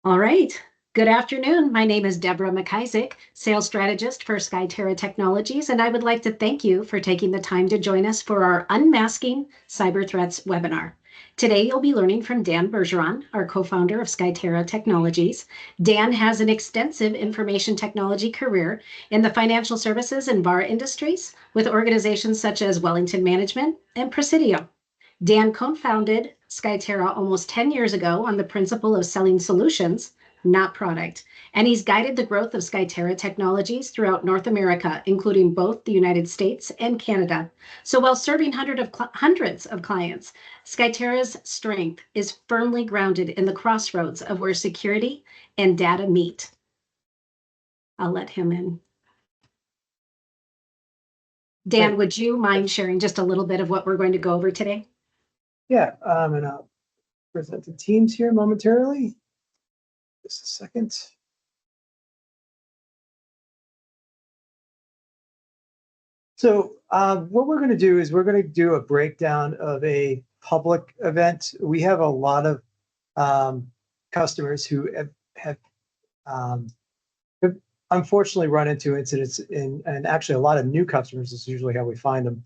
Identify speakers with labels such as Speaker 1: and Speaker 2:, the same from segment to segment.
Speaker 1: All right. Good afternoon. My name is Deborah McIsaac, sales strategist for SkyTerra Technologies, and I would like to thank you for taking the time to join us for our Unmasking Cyber Threats webinar. Today, you'll be learning from Dan Bergeron, our co-founder of SkyTerra Technologies. Dan has an extensive information technology career in the financial services and VAR industries with organizations such as Wellington Management and Presidio. Dan co-founded SkyTerra almost 10 years ago on the principle of selling solutions, not product. And he's guided the growth of SkyTerra Technologies throughout North America, including both the United States and Canada. So while serving hundreds of clients, SkyTerra's strength is firmly grounded in the crossroads of where security and data meet. I'll let him in. Dan, would you mind sharing just a little bit of what we're going to go over today?
Speaker 2: Yeah, and I'll present the teams here momentarily. Just a second. So what we're going to do is we're going to do a breakdown of a public event. We have a lot of customers who have unfortunately run into incidents and actually a lot of new customers is usually how we find them,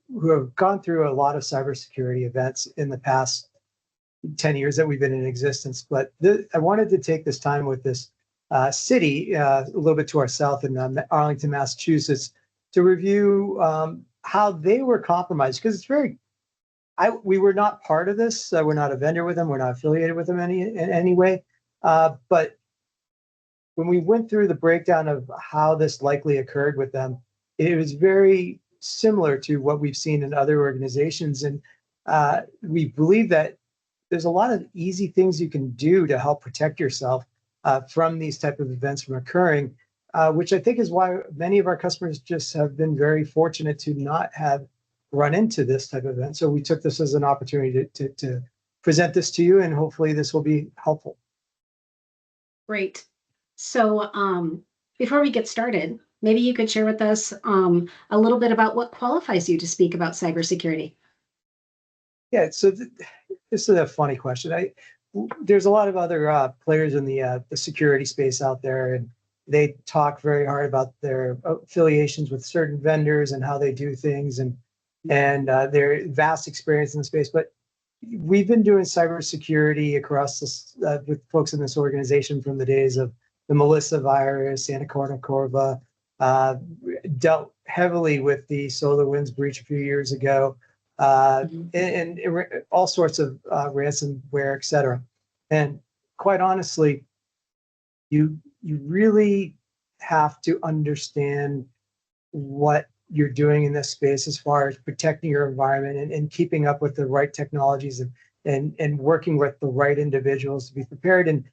Speaker 2: who have gone through a lot of cybersecurity events in the past 10 years that we've been in existence. But I wanted to take this time with this city a little bit to our south in Arlington, Massachusetts, to review how they were compromised, because it's we were not part of this. We're not a vendor with them. We're not affiliated with them in any way. But when we went through the breakdown of how this likely occurred with them, it was very similar to what we've seen in other organizations. And we believe that there's a lot of easy things you can do to help protect yourself from these type of events from occurring, which I think is why many of our customers just have been very fortunate to not have run into this type of event. So we took this as an opportunity to present this to you, and hopefully this will be helpful.
Speaker 1: Great. So before we get started, maybe you could share with us a little bit about what qualifies you to speak about cybersecurity.
Speaker 2: Yeah, so this is a funny question. There's a lot of other players in the security space out there, and they talk very hard about their affiliations with certain vendors and how they do things and their vast experience in the space. But we've been doing cybersecurity across this with folks in this organization from the days of the Melissa virus, Santa Corva, dealt heavily with the SolarWinds breach a few years ago, and all sorts of ransomware, et cetera. And quite honestly, you really have to understand what you're doing in this space as far as protecting your environment and keeping up with the right technologies and working with the right individuals to be prepared. And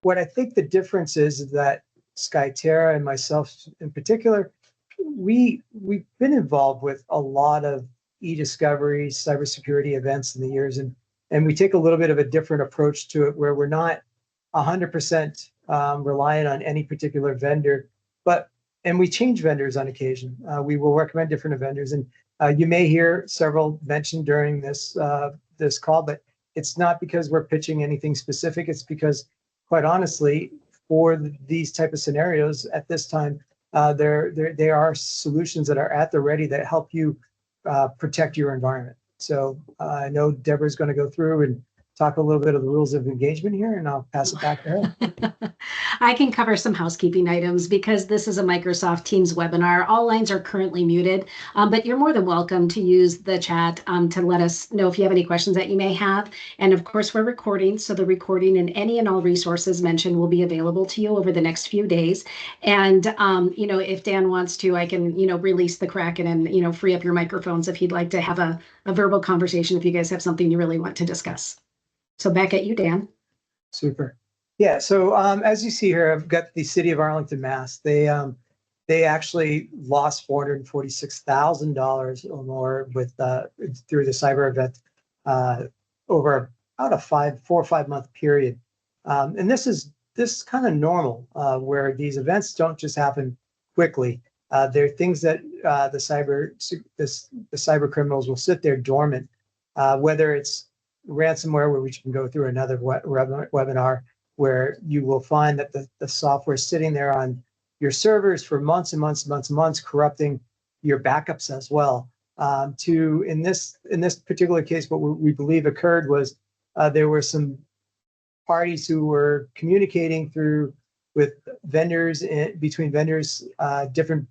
Speaker 2: what I think the difference is that SkyTerra and myself in particular, we've been involved with a lot of e-discovery, cybersecurity events in the years, and we take a little bit of a different approach to it, where we're not 100% reliant on any particular vendor, and we change vendors on occasion. We will recommend different vendors, and you may hear several mentioned during this call, but it's not because we're pitching anything specific. It's because, quite honestly, for these type of scenarios at this time, there are solutions that are at the ready that help you protect your environment. So I know Deborah's going to go through and talk a little bit of the rules of engagement here, and I'll pass it back to her.
Speaker 1: I can cover some housekeeping items because this is a Microsoft Teams webinar. All lines are currently muted, but you're more than welcome to use the chat to let us know if you have any questions that you may have. And of course, we're recording, so the recording and any and all resources mentioned will be available to you over the next few days. And if Dan wants to, I can release the Kraken and free up your microphones if you'd like to have a verbal conversation if you guys have something you really want to discuss. So back at you, Dan.
Speaker 2: Super. Yeah. So as you see here, I've got the city of Arlington, Mass. They actually lost $446,000 or more through the cyber event over about a 4 or 5 month period. And this is kind of normal, where these events don't just happen quickly. There are things that the cyber criminals will sit there dormant, whether it's ransomware, which we can go through another webinar, where you will find that the software is sitting there on your servers for months and months and months and months, corrupting your backups as well. In this particular case, what we believe occurred was there were some parties who were communicating with vendors between vendors, different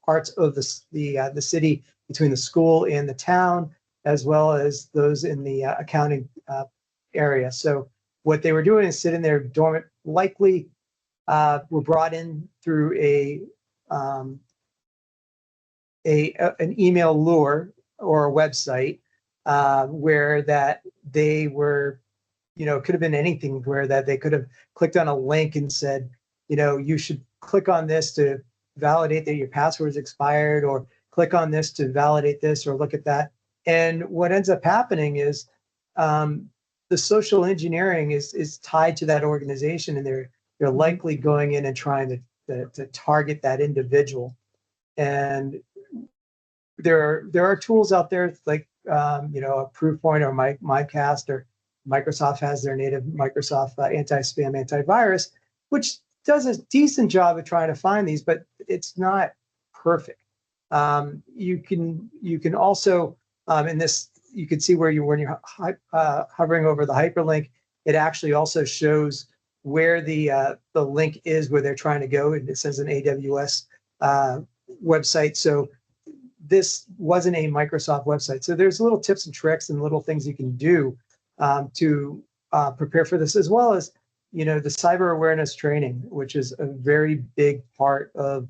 Speaker 2: parts of the city, between the school and the town, as well as those in the accounting area. So what they were doing is sitting there dormant, likely were brought in through an email lure or a website where that they were, it could have been anything, where that they could have clicked on a link and said, you should click on this to validate that your password is expired, or click on this to validate this, or look at that. And what ends up happening is the social engineering is tied to that organization, and they're likely going in and trying to target that individual. And there are tools out there like a Proofpoint or Mimecast, or Microsoft has their native Microsoft anti-spam antivirus, which does a decent job of trying to find these, but it's not perfect. You can also in this, you can see when you're hovering over the hyperlink, it actually also shows where the link is, where they're trying to go, and it says an AWS website. So this wasn't a Microsoft website. So there's little tips and tricks and little things you can do to prepare for this, as well as the cyber awareness training, which is a very big part of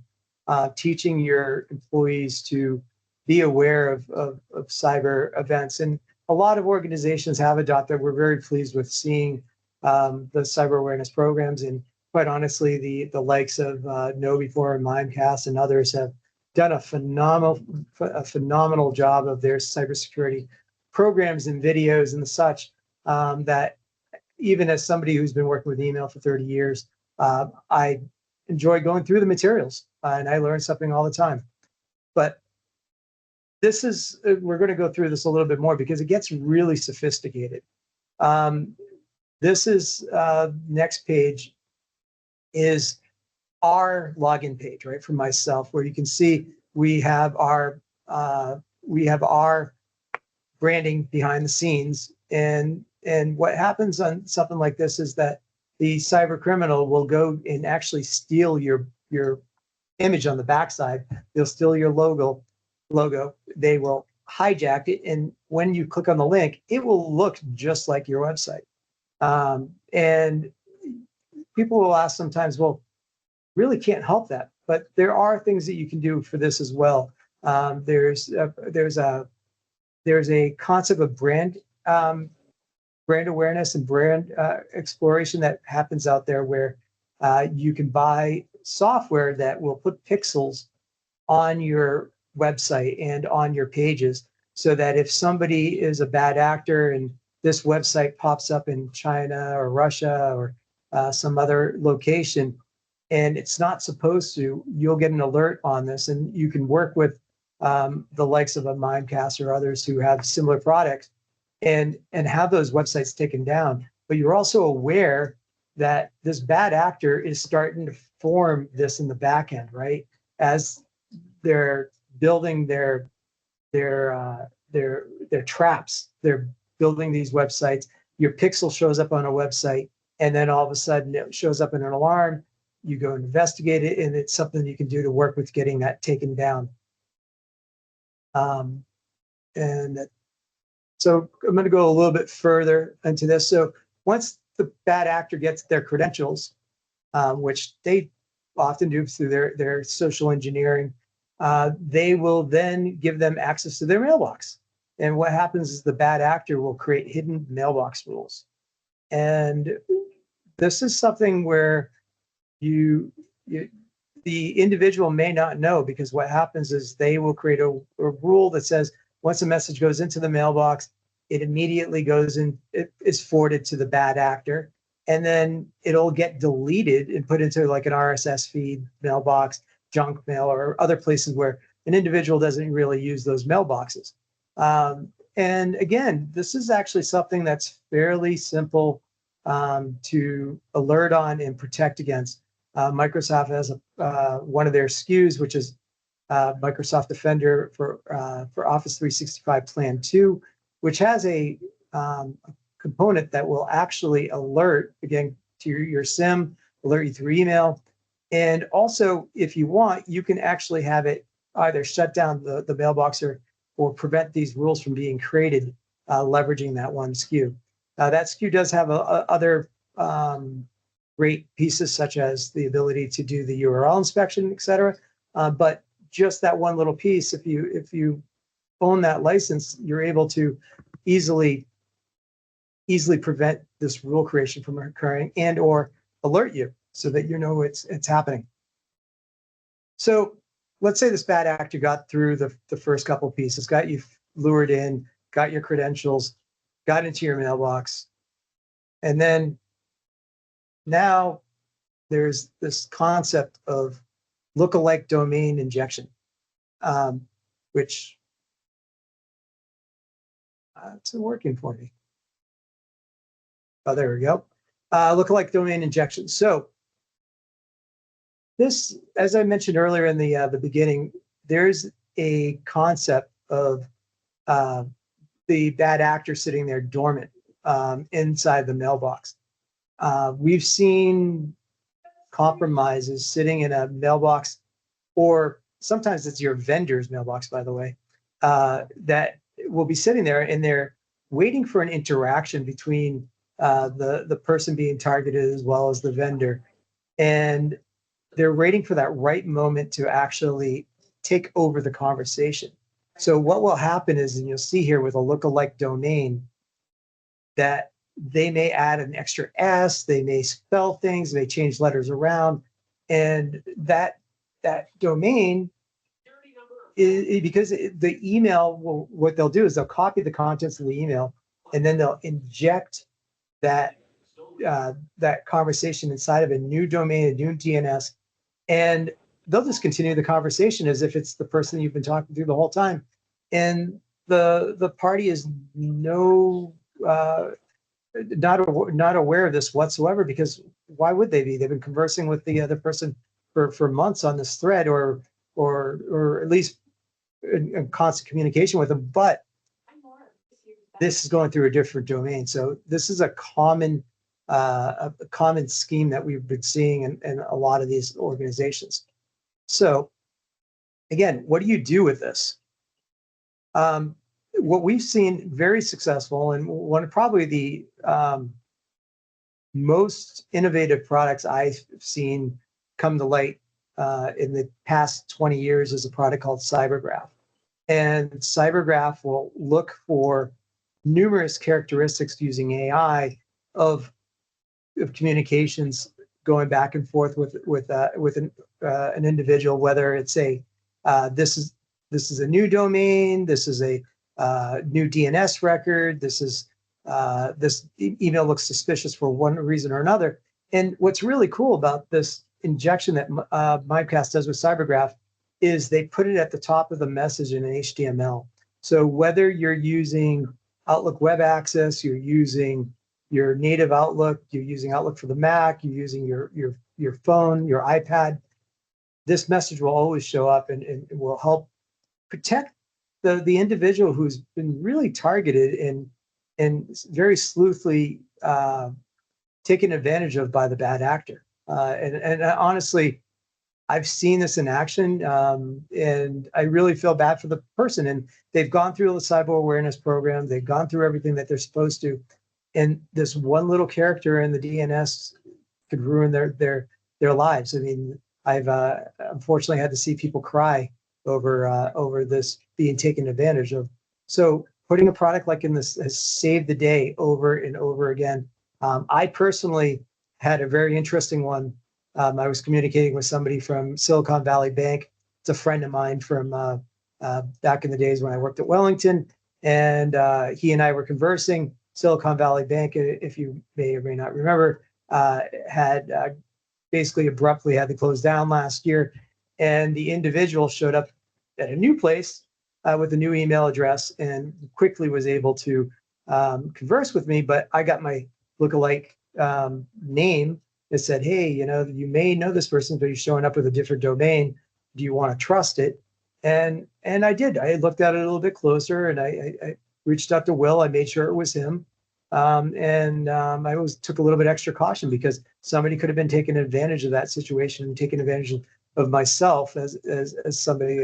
Speaker 2: teaching your employees to be aware of cyber events. And a lot of organizations have adopted. We're very pleased with seeing the cyber awareness programs, and quite honestly, the likes of KnowBe4 and Mimecast and others have done a phenomenal job of their cybersecurity programs and videos and such, that even as somebody who's been working with email for 30 years, I enjoy going through the materials, and I learn something all the time. But we're going to go through this a little bit more because it gets really sophisticated. This is next page is our login page, right, for myself, where you can see we have our branding behind the scenes, and what happens on something like this is that the cyber criminal will go and actually steal your image on the backside. They'll steal your logo. They will hijack it, and when you click on the link, it will look just like your website. And people will ask sometimes, well, really can't help that, but there are things that you can do for this as well. There's a concept of brand awareness and brand exploration that happens out there, where you can buy software that will put pixels on your website and on your pages, so that if somebody is a bad actor and this website pops up in China or Russia or some other location, and it's not supposed to, you'll get an alert on this, and you can work with the likes of a Mimecast or others who have similar products and have those websites taken down. But you're also aware that this bad actor is starting to form this in the back end, right? As they're building their traps, they're building these websites. Your pixel shows up on a website, and then all of a sudden it shows up in an alarm. You go and investigate it, and it's something you can do to work with getting that taken down. And so I'm going to go a little bit further into this. So once the bad actor gets their credentials, which they often do through their social engineering, they will then give them access to their mailbox. And what happens is the bad actor will create hidden mailbox rules. And this is something where the individual may not know, because what happens is they will create a rule that says once a message goes into the mailbox, it immediately goes in, it is forwarded to the bad actor, and then it'll get deleted and put into like an RSS feed, mailbox, junk mail, or other places where an individual doesn't really use those mailboxes. And again, this is actually something that's fairly simple to alert on and protect against. Microsoft has one of their SKUs, which is Microsoft Defender for Office 365 Plan 2, which has a component that will actually alert, again, to your SIM, alert you through email. And also, if you want, you can actually have it either shut down the mailbox or prevent these rules from being created, leveraging that one SKU. That SKU does have other great pieces, such as the ability to do the URL inspection, et cetera. But just that one little piece, if you own that license, you're able to easily prevent this rule creation from occurring and or alert you so that you know it's happening. So let's say this bad actor got through the first couple of pieces, got you lured in, got your credentials, got into your mailbox, and then now there's this concept of lookalike domain injection, which it's working for me. Oh, there we go. Lookalike domain injection. So this, as I mentioned earlier in the beginning, there's a concept of the bad actor sitting there dormant inside the mailbox. We've seen compromises sitting in a mailbox, or sometimes it's your vendor's mailbox, by the way, that will be sitting there and they're waiting for an interaction between the person being targeted as well as the vendor. And they're waiting for that right moment to actually take over the conversation. So what will happen is, and you'll see here with a lookalike domain, that they may add an extra S, they may spell things, they change letters around, and that domain because the email will, what they'll do is they'll copy the contents of the email and then they'll inject that that conversation inside of a new domain, a new DNS, and they'll just continue the conversation as if it's the person you've been talking to the whole time, and the party is not aware of this whatsoever, because why would they be? They've been conversing with the other person for months on this thread, or at least in constant communication with them, but this is going through a different domain. So this is a common scheme that we've been seeing in a lot of these organizations. So again, what do you do with this? What we've seen very successful, and one of probably the most innovative products I've seen come to light in the past 20 years, is a product called CyberGraph. And CyberGraph will look for numerous characteristics using AI of communications going back and forth with an individual, whether it's this is a new domain, this is a new DNS record, this email looks suspicious for one reason or another. And what's really cool about this injection that Mimecast does with CyberGraph is they put it at the top of the message in HTML. So whether you're using Outlook Web Access, you're using your native Outlook, you're using Outlook for the Mac, you're using your phone, your iPad, this message will always show up and will help protect the individual who's been really targeted and very sleuthily taken advantage of by the bad actor. And honestly, I've seen this in action, and I really feel bad for the person. And they've gone through the cyber awareness program, they've gone through everything that they're supposed to, and this one little character in the DNS could ruin their lives. I mean, I've unfortunately had to see people cry over this being taken advantage of. So putting a product like in this has saved the day over and over again. I personally had a very interesting one. I was communicating with somebody from Silicon Valley Bank. It's a friend of mine from back in the days when I worked at Wellington, and he and I were conversing. Silicon Valley Bank, if you may or may not remember, had basically abruptly had to close down last year, and the individual showed up at a new place with a new email address and quickly was able to converse with me. But I got my lookalike name that said, hey, you may know this person, but you're showing up with a different domain. Do you want to trust it? And I did. I looked at it a little bit closer, and I reached out to Will. I made sure it was him. I always took a little bit extra caution because somebody could have been taking advantage of that situation and taking advantage of myself as somebody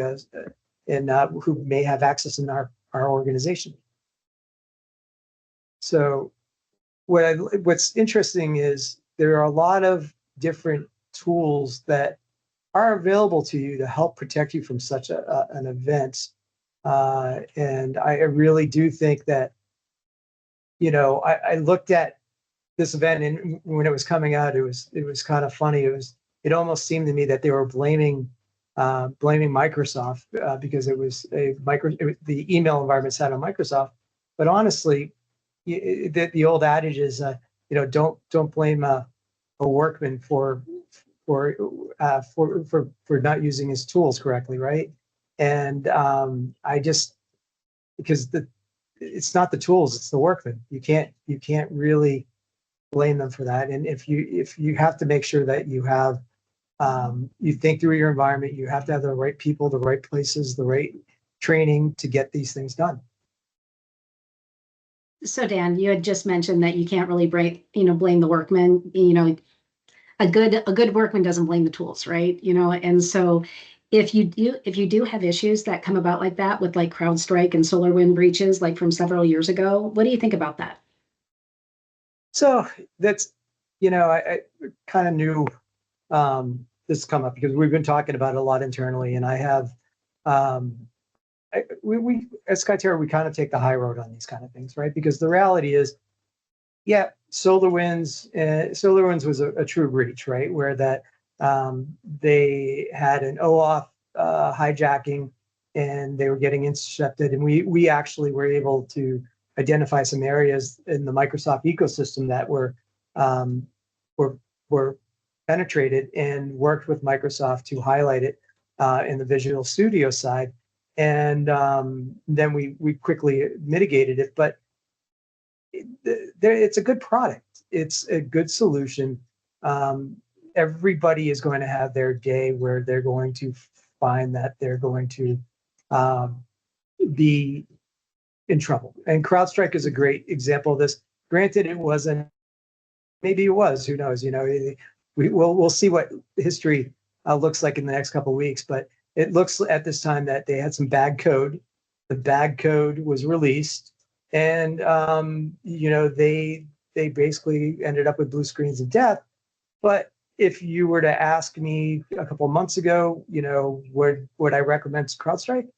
Speaker 2: who may have access in our organization. So what's interesting is there are a lot of different tools that are available to you to help protect you from such an event. And I really do think that, I looked at this event, and when it was coming out, it was kind of funny. It almost seemed to me that they were blaming Microsoft because it was the email environment sat on Microsoft. But honestly, the old adage is, don't blame a workman for not using his tools correctly, right? And because it's not the tools, it's the workman. You can't really blame them for that. And if you have to make sure that you have you think through your environment, you have to have the right people, the right places, the right training to get these things done.
Speaker 1: So Dan, you had just mentioned that you can't really blame the workman. A good workman doesn't blame the tools, right? And so if you do have issues that come about like that with like CrowdStrike and SolarWinds breaches, like from several years ago, what do you think about that?
Speaker 2: So that's, I kind of knew this come up because we've been talking about it a lot internally, and I have we at SkyTerra, we kind of take the high road on these kind of things, right? Because the reality is, yeah, SolarWinds was a true breach, right? Where that they had an OAuth hijacking, and they were getting intercepted, and we actually were able to identify some areas in the Microsoft ecosystem that were penetrated, and worked with Microsoft to highlight it in the Visual Studio side, and then we quickly mitigated it. But it's a good product. It's a good solution. Everybody is going to have their day where they're going to find that they're going to be in trouble. And CrowdStrike is a great example of this. Granted, it wasn't. Maybe it was. Who knows? We'll see what history looks like in the next couple of weeks. But it looks at this time that they had some bad code. The bad code was released, and they basically ended up with blue screens of death. But if you were to ask me a couple of months ago, would I recommend CrowdStrike?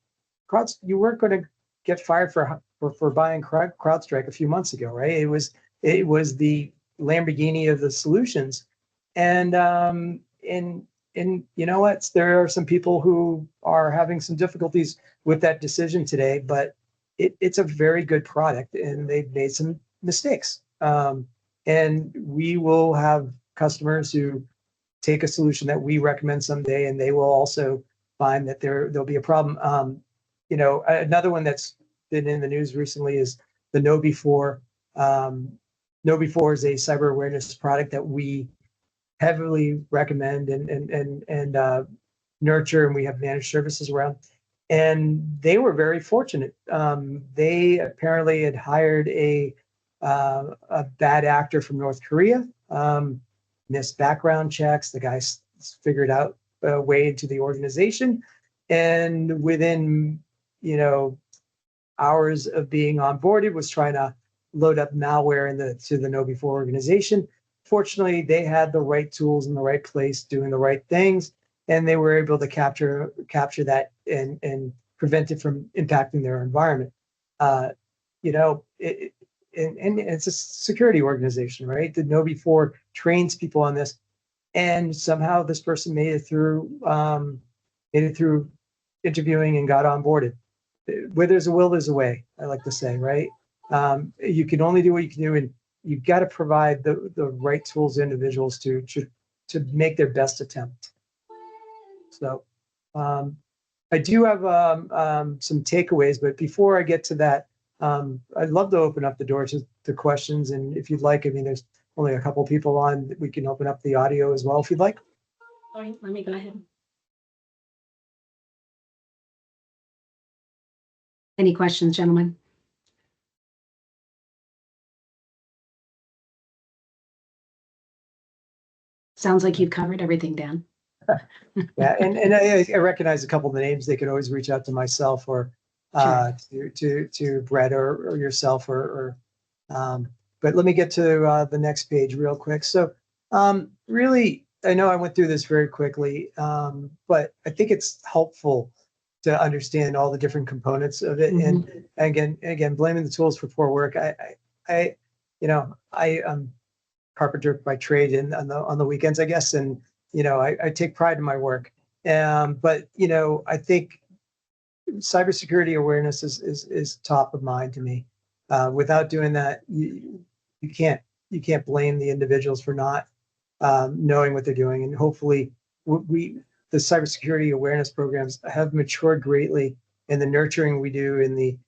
Speaker 2: You weren't going to get fired for buying CrowdStrike a few months ago, right? It was the Lamborghini of the solutions, and you know what? There are some people who are having some difficulties with that decision today, but it's a very good product, and they've made some mistakes. And we will have customers who take a solution that we recommend someday, and they will also find that there'll be a problem. Another one that's been in the news recently is the KnowBe4. KnowBe4 is a cyber awareness product that we heavily recommend and nurture, and we have managed services around. And they were very fortunate. They apparently had hired a bad actor from North Korea, missed background checks. The guy figured out a way into the organization, and within hours of being onboarded, was trying to load up malware to the KnowBe4 organization. Fortunately, they had the right tools in the right place, doing the right things, and they were able to capture that and prevent it from impacting their environment. And it's a security organization, right? The KnowBe4 trains people on this, and somehow this person made it through interviewing and got onboarded. Where there's a will, there's a way, I like to say, right? You can only do what you can do, and you've got to provide the right tools to individuals to make their best attempt. So I do have some takeaways, but before I get to that, I'd love to open up the door to questions. And if you'd like, there's only a couple people on, we can open up the audio as well if you'd like.
Speaker 1: All right, let me go ahead. Any questions, gentlemen? Sounds like you've covered everything, Dan.
Speaker 2: Yeah, and I recognize a couple of the names. They could always reach out to myself or to Brett or yourself or but let me get to the next page real quick. So really, I know I went through this very quickly, but I think it's helpful to understand all the different components of it. And again, blaming the tools for poor work. I am carpenter by trade and on the weekends, I guess, and I take pride in my work. But I think cybersecurity awareness is top of mind to me. Without doing that, you can't blame the individuals for not knowing what they're doing. And hopefully, the cybersecurity awareness programs have matured greatly in the nurturing we do, in the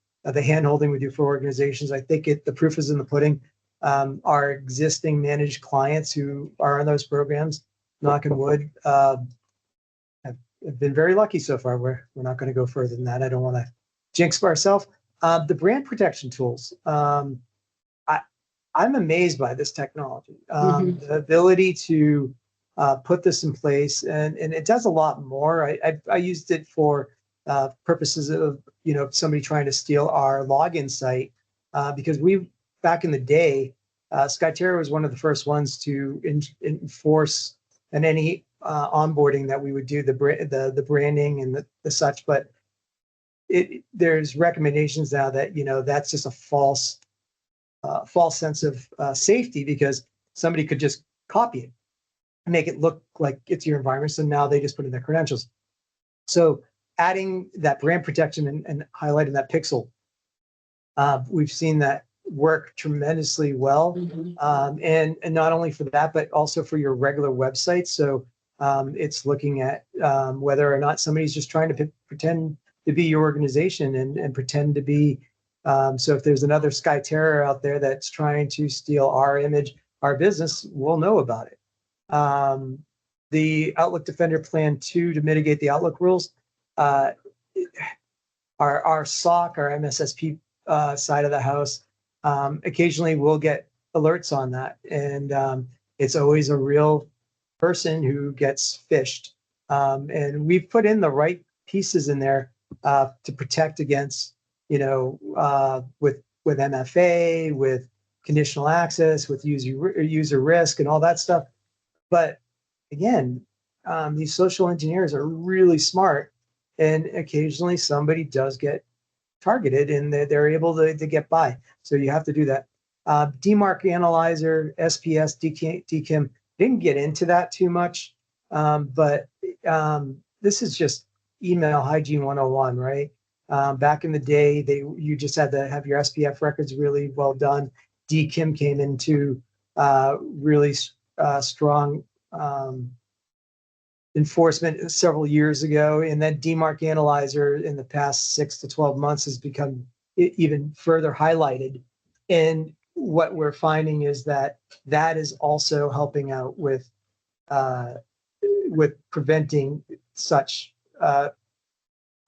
Speaker 2: hand-holding we do for organizations. I think the proof is in the pudding. Our existing managed clients who are on those programs, knock on wood, have been very lucky so far. We're not going to go further than that. I don't want to jinx ourselves. The brand protection tools. I'm amazed by this technology. The ability to put this in place, and it does a lot more. I used it for purposes of somebody trying to steal our login site because back in the day, SkyTerra was one of the first ones to enforce and any onboarding that we would do, the branding and the such. But there's recommendations now that that's just a false sense of safety, because somebody could just copy it and make it look like it's your environment. So now they just put in their credentials. So adding that brand protection and highlighting that pixel, we've seen that work tremendously well. And not only for that, but also for your regular website. So it's looking at whether or not somebody's just trying to pretend to be your organization and pretend to be. So if there's another SkyTerra out there that's trying to steal our image, our business, we'll know about it. The Outlook Defender Plan 2 to mitigate the Outlook rules. Our SOC, our MSSP side of the house, occasionally we'll get alerts on that. And it's always a real person who gets phished. And we've put in the right pieces in there to protect against, with MFA, with conditional access, with user risk and all that stuff. But again, these social engineers are really smart, and occasionally somebody does get targeted and they're able to get by. So you have to do that. DMARC analyzer, SPS, DKIM, didn't get into that too much, but this is just email hygiene 101, right? Back in the day, you just had to have your SPF records really well done. DKIM came into really strong enforcement several years ago, and that DMARC analyzer in the past 6 to 12 months has become even further highlighted. And what we're finding is that is also helping out with preventing such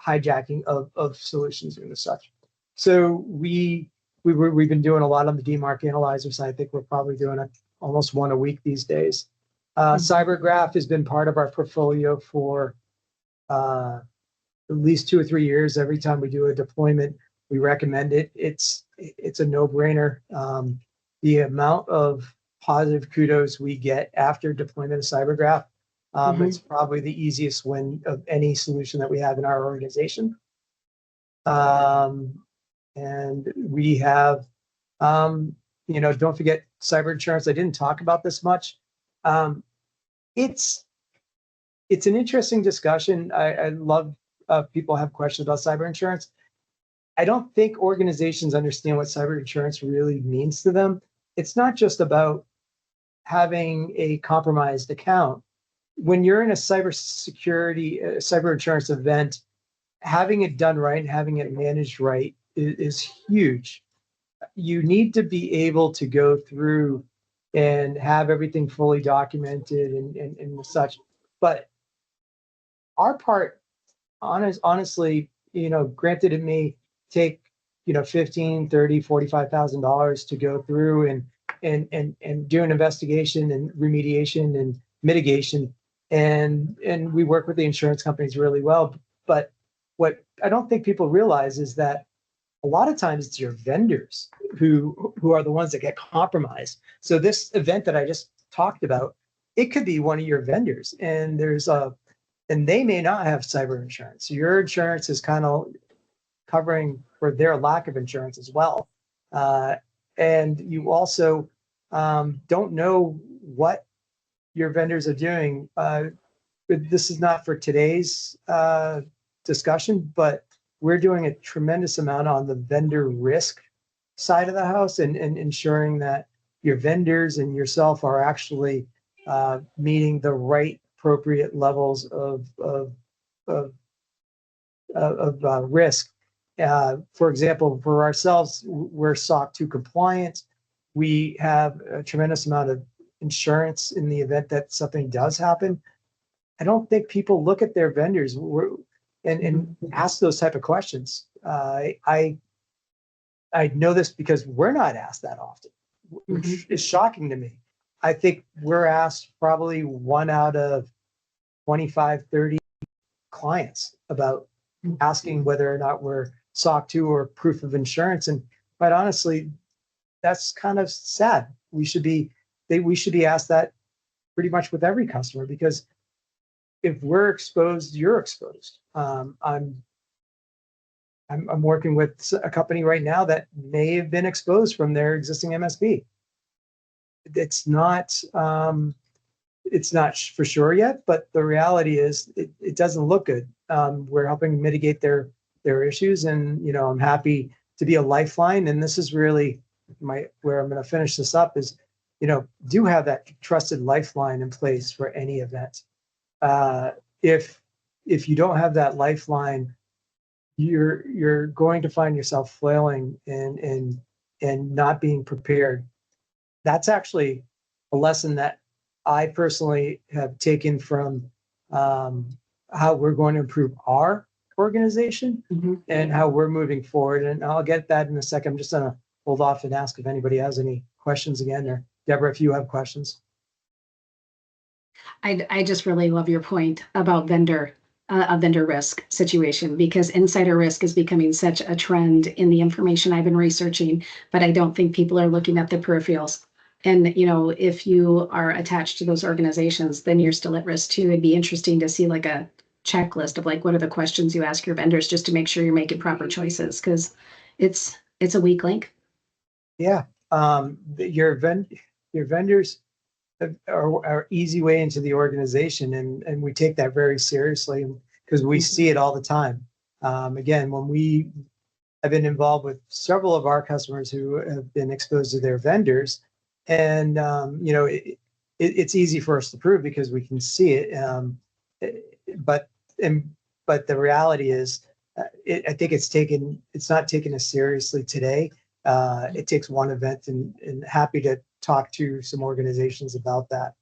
Speaker 2: hijacking of solutions and such. So we've been doing a lot on the DMARC analyzer side. I think we're probably doing almost one a week these days. CyberGraph has been part of our portfolio for at least 2 or 3 years. Every time we do a deployment, we recommend it. It's a no-brainer. The amount of positive kudos we get after deployment of CyberGraph, it's probably the easiest win of any solution that we have in our organization. And we have, don't forget cyber insurance. I didn't talk about this much. It's an interesting discussion. I love people have questions about cyber insurance. I don't think organizations understand what cyber insurance really means to them. It's not just about having a compromised account. When you're in a cyber insurance event, having it done right and having it managed right is huge. You need to be able to go through and have everything fully documented and such. But our part, honestly, granted it may take, 15, 30, $45,000 to go through and do an investigation and remediation and mitigation. And we work with the insurance companies really well. But what I don't think people realize is that a lot of times it's your vendors who are the ones that get compromised. So this event that I just talked about, it could be one of your vendors, and they may not have cyber insurance. Your insurance is kind of covering for their lack of insurance as well. And you also don't know what your vendors are doing. This is not for today's discussion, but we're doing a tremendous amount on the vendor risk side of the house and ensuring that your vendors and yourself are actually meeting the right appropriate levels of risk. For example, for ourselves, we're SOC 2 compliant. We have a tremendous amount of insurance in the event that something does happen. I don't think people look at their vendors and ask those type of questions. I know this because we're not asked that often, which is shocking to me. I think we're asked probably 1 out of 25, 30 clients about asking whether or not we're SOC 2 or proof of insurance. And quite honestly, that's kind of sad. We should be asked that pretty much with every customer, because if we're exposed, you're exposed. I'm working with a company right now that may have been exposed from their existing MSP. It's not for sure yet, but the reality is it doesn't look good. We're helping mitigate their issues, and I'm happy to be a lifeline. And this is really where I'm going to finish this up is, do have that trusted lifeline in place for any event. If you don't have that lifeline, you're going to find yourself flailing and not being prepared. That's actually a lesson that I personally have taken from how we're going to improve our organization and how we're moving forward. And I'll get that in a second. I'm just going to hold off and ask if anybody has any questions again, or Deborah, if you have questions.
Speaker 1: I just really love your point about a vendor risk situation, because insider risk is becoming such a trend in the information I've been researching, but I don't think people are looking at the peripherals. And, if you are attached to those organizations, then you're still at risk too. It'd be interesting to see like a checklist of like, what are the questions you ask your vendors just to make sure you're making proper choices, because it's a weak link.
Speaker 2: Yeah. Your vendors are easy way into the organization, and we take that very seriously because we see it all the time. Again, I've been involved with several of our customers who have been exposed to their vendors, and it's easy for us to prove because we can see it. But the reality is, I think it's not taken as seriously today. It takes one event, and happy to talk to some organizations about that.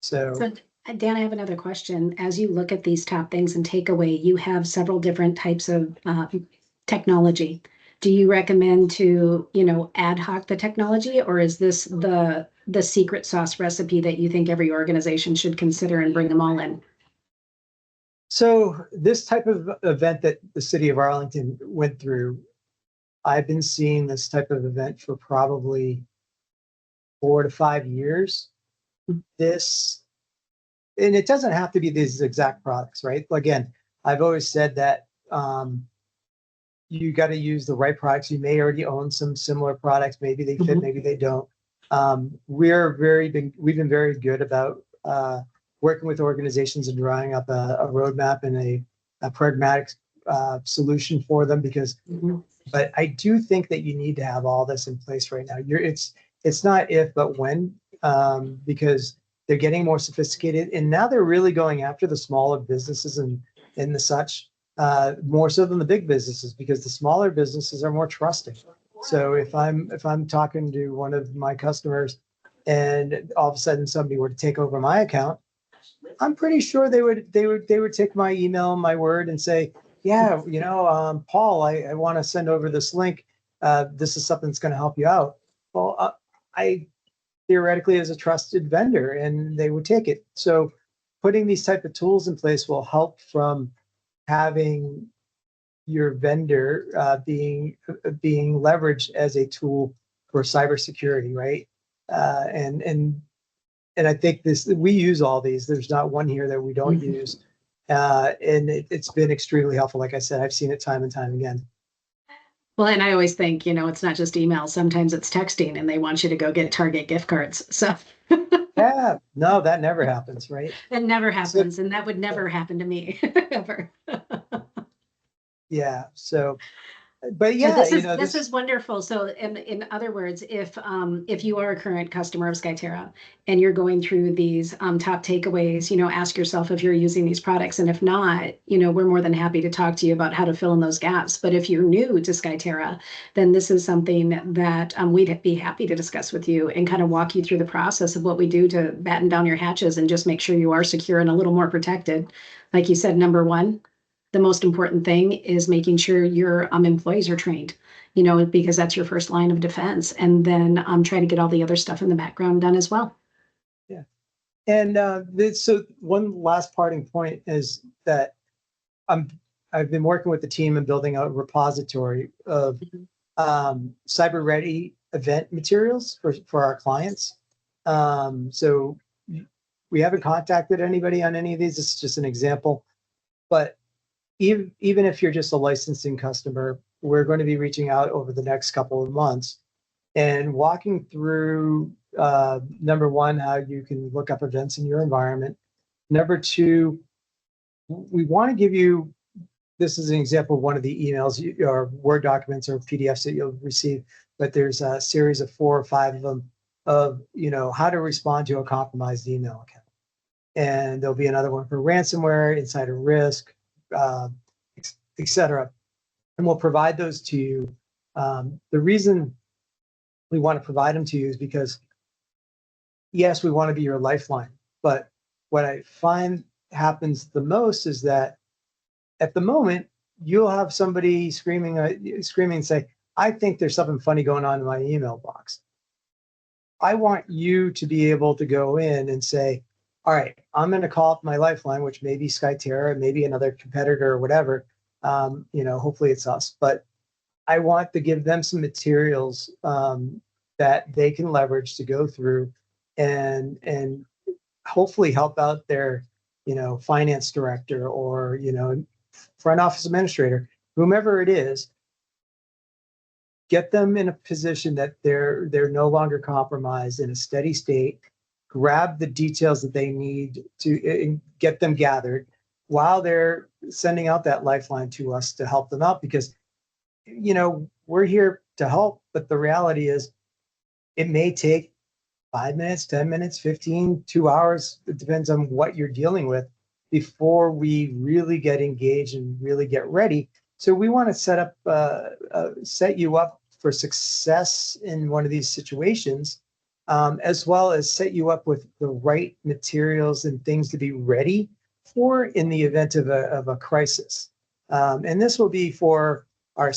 Speaker 2: So
Speaker 1: Dan, I have another question. As you look at these top things and take away, you have several different types of technology. Do you recommend to, ad hoc the technology, or is this the secret sauce recipe that you think every organization should consider and bring them all in?
Speaker 2: So this type of event that the city of Arlington went through, I've been seeing this type of event for probably 4 to 5 years. And it doesn't have to be these exact products, right? Again, I've always said that you got to use the right products. You may already own some similar products. Maybe they fit, maybe they don't. We've been very good about working with organizations and drawing up a roadmap and a pragmatic solution for them, because but I do think that you need to have all this in place right now. It's not if, but when, because they're getting more sophisticated, and now they're really going after the smaller businesses and the such, more so than the big businesses, because the smaller businesses are more trusting. So if I'm talking to one of my customers and all of a sudden somebody were to take over my account, I'm pretty sure they would take my email, my word, and say, yeah, Paul, I want to send over this link. This is something that's going to help you out. Well, I theoretically as a trusted vendor, and they would take it. So putting these type of tools in place will help from having your vendor being leveraged as a tool for cybersecurity, right? And I think we use all these. There's not one here that we don't use, and it's been extremely helpful. Like I said, I've seen it time and time again.
Speaker 1: Well, and I always think, it's not just email. Sometimes it's texting and they want you to go get Target gift cards. So
Speaker 2: Yeah, no, that never happens, right?
Speaker 1: it never
Speaker 2: So
Speaker 1: happens. And that would never happen to me ever.
Speaker 2: yeah, so but
Speaker 1: Yeah,
Speaker 2: yeah,
Speaker 1: this is wonderful. So, in other words, if you are a current customer of SkyTerra and you're going through these top takeaways, ask yourself if you're using these products, and if not, we're more than happy to talk to you about how to fill in those gaps. But if you're new to SkyTerra, then this is something that we'd be happy to discuss with you and kind of walk you through the process of what we do to batten down your hatches and just make sure you are secure and a little more protected. Like you said, number one, the most important thing is making sure your employees are trained, because that's your first line of defense. And then try to get all the other stuff in the background done as well.
Speaker 2: yeah. And so one last parting point is that I'm I've been working with the team and building a repository of cyber ready event materials for our clients. So we haven't contacted anybody on any of these. This is just an example, but even if you're just a licensing customer, we're going to be reaching out over the next couple of months and walking through number one, how you can look up events in your environment. Number two, we want to give you, this is an example of one of the emails or Word documents or PDFs that you'll receive, but there's a series of 4 or 5 of them of, how to respond to a compromised email account. And there'll be another one for ransomware, insider risk, et cetera. And we'll provide those to you. The reason we want to provide them to you is because, yes, we want to be your lifeline. But what I find happens the most is that at the moment, you'll have somebody screaming and say, I think there's something funny going on in my email box. I want you to be able to go in and say, all right, I'm going to call up my lifeline, which may be SkyTerra, maybe another competitor or whatever. Hopefully it's us, but I want to give them some materials that they can leverage to go through and hopefully help out their, finance director or, front office administrator, whomever it is, get them in a position that they're no longer compromised, in a steady state, grab the details that they need to get them gathered while they're sending out that lifeline to us to help them out, because we're here to help, but the reality is it may take 5 minutes, 10 minutes, 15, 2 hours. It depends on what you're dealing with before we really get engaged and really get ready. So we want to set you up for success in one of these situations, as well as set you up with the right materials and things to be ready for in the event of a crisis. And this will be for our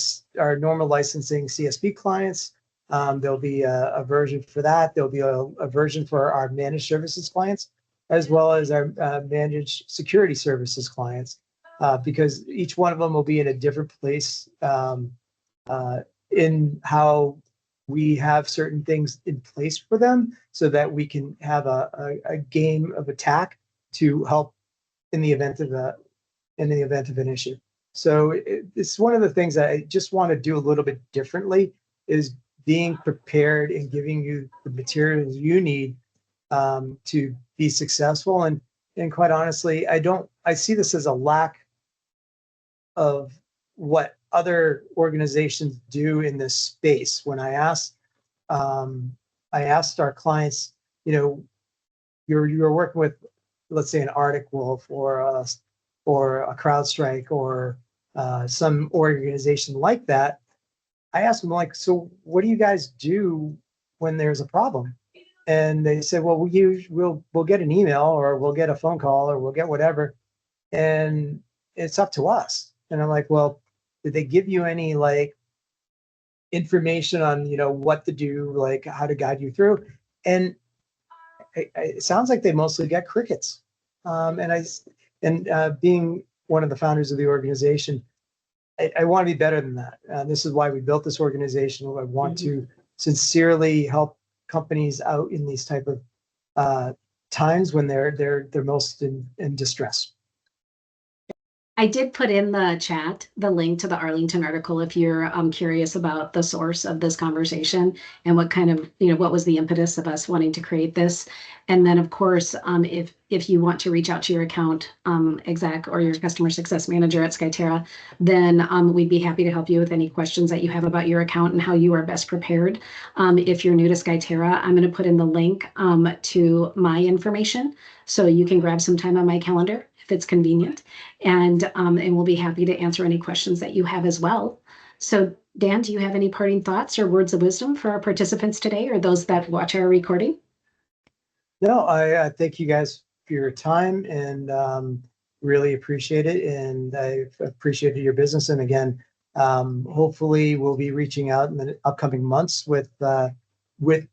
Speaker 2: normal licensing CSP clients. There'll be a version for that. There'll be a version for our managed services clients, as well as our managed security services clients, because each one of them will be in a different place in how we have certain things in place for them so that we can have a game of attack to help in the event of an issue. So it's one of the things that I just want to do a little bit differently, is being prepared and giving you the materials you need to be successful. And quite honestly, I see this as a lack of what other organizations do in this space. When I asked our clients, you're working with, let's say, an Arctic Wolf or a CrowdStrike or some organization like that. I asked them, like, so what do you guys do when there's a problem? And they said, well, we'll get an email or we'll get a phone call or we'll get whatever. And it's up to us. And I'm like, well, did they give you any like information on, what to do, like how to guide you through? And it sounds like they mostly get crickets. And being one of the founders of the organization, I want to be better than that. This is why we built this organization. I want to sincerely help companies out in these type of times when they're most in distress.
Speaker 1: I did put in the chat the link to the Arlington article if you're curious about the source of this conversation and what kind of, what was the impetus of us wanting to create this. And then, of course, if you want to reach out to your account exec or your customer success manager at SkyTerra, then we'd be happy to help you with any questions that you have about your account and how you are best prepared. If you're new to SkyTerra, I'm going to put in the link to my information so you can grab some time on my calendar if it's convenient, and we'll be happy to answer any questions that you have as well. So Dan, do you have any parting thoughts or words of wisdom for our participants today or those that watch our recording?
Speaker 2: No, I thank you guys for your time and really appreciate it. And I've appreciated your business. And again, hopefully we'll be reaching out in the upcoming months with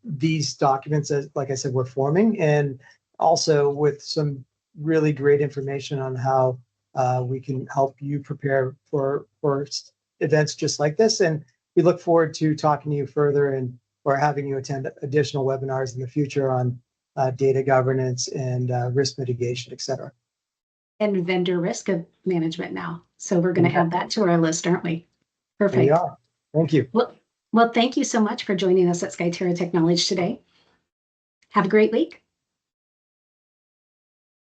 Speaker 2: these documents that, like I said, we're forming, and also with some really great information on how we can help you prepare for events just like this. And we look forward to talking to you further or having you attend additional webinars in the future on data governance and risk mitigation, et cetera.
Speaker 1: And vendor risk management now. So we're going to add that to our list, aren't we? Perfect.
Speaker 2: We are. Thank you.
Speaker 1: Well, thank you so much for joining us at SkyTerra Technology today. Have a great week.